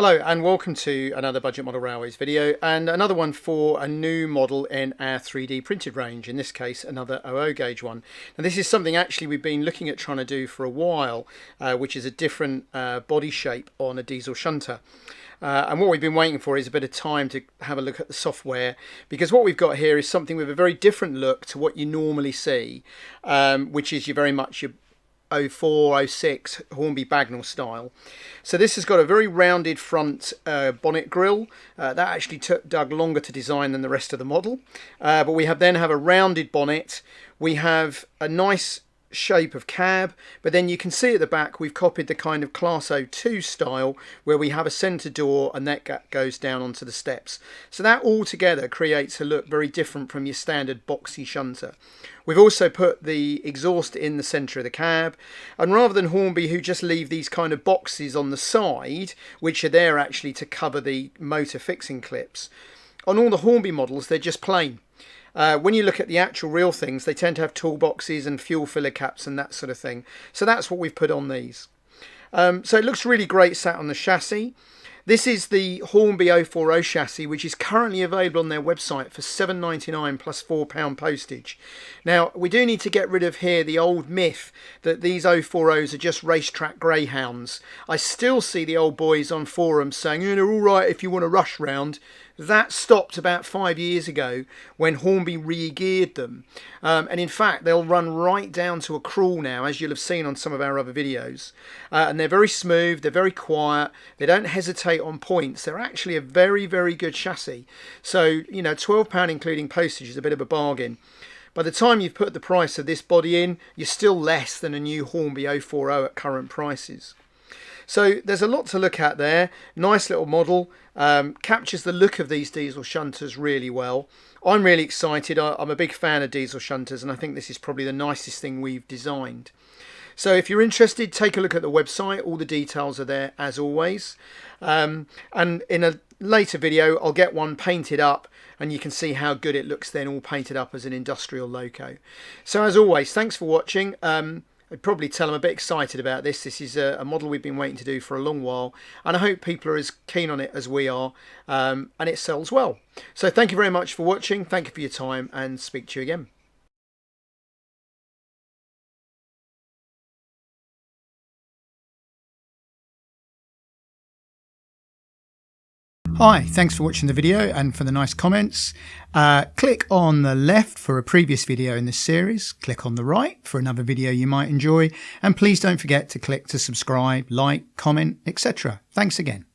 Hello and welcome to another Budget Model Railways video, and another one for a new model in our 3D printed range, in this case another 00 gauge one. Now this is something actually we've been looking at trying to do for a while, which is a different body shape on a diesel shunter. And what we've been waiting for is a bit of time to have a look at the software, because what we've got here is something with a very different look to what you normally see, which is very much your 04, 06 Hornby Bagnall style. So this has got a very rounded front bonnet grille. That actually took Doug longer to design than the rest of the model. But we then have a rounded bonnet. We have a nice shape of cab, but then you can see at the back we've copied the kind of Class 02 style where we have a centre door and that goes down onto the steps. So that all together creates a look very different from your standard boxy shunter. We've also put the exhaust in the centre of the cab, and rather than Hornby, who just leave these kind of boxes on the side which are there actually to cover the motor fixing clips, on all the Hornby models they're just plain. When you look at the actual real things, they tend to have toolboxes and fuel filler caps and that sort of thing. So that's what we've put on these. So it looks really great sat on the chassis. This is the Hornby 040 chassis, which is currently available on their website for £7.99 plus £4 postage. Now, we do need to get rid of here the old myth that these 040s are just racetrack greyhounds. I still see the old boys on forums saying, they're all right if you want to rush round. That stopped about 5 years ago when Hornby re-geared them. And in fact, they'll run right down to a crawl now, as you'll have seen on some of our other videos. And they're very smooth, they're very quiet, they don't hesitate on points. They're actually a very, very good chassis. So, you know, £12 including postage is a bit of a bargain. By the time you've put the price of this body in, you're still less than a new Hornby 040 at current prices. So there's a lot to look at there. Nice little model, captures the look of these diesel shunters really well. I'm really excited. I'm a big fan of diesel shunters, and I think this is probably the nicest thing we've designed. So if you're interested, take a look at the website. All the details are there as always. And in a later video, I'll get one painted up and you can see how good it looks then, all painted up as an industrial loco. So as always, thanks for watching. I'd probably tell I'm a bit excited about this. This is a model we've been waiting to do for a long while, and I hope people are as keen on it as we are, and it sells well. So thank you very much for watching, thank you for your time, and speak to you again. Hi, thanks for watching the video and for the nice comments. Click on the left for a previous video in this series, click on the right for another video you might enjoy, and please don't forget to click to subscribe, like, comment, etc. Thanks again.